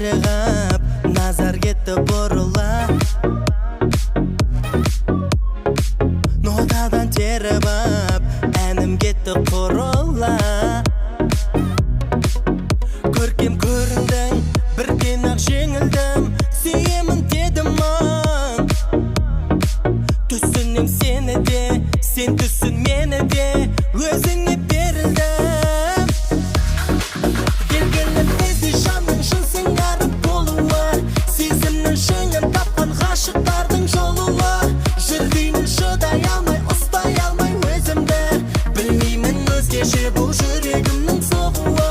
көрігіп, назар кетті бұрыла. Нотадан теріп ап, әнім кетті құрыла. Көркем көріндің, бірден ақ жеңілдім, сүйемін дедім мұн. Түсінем сені де, сен түсін мені де, өзіңе берілдім. Белгілі бізде жанның шын сыңарып болуы, сезімнің шыңын тапқан ғашықтардың жолуы. Жүргеймін шыдай алмай, ұстай алмай өзімді, білмеймін өзгеше бұл жүрегімнің соғуы.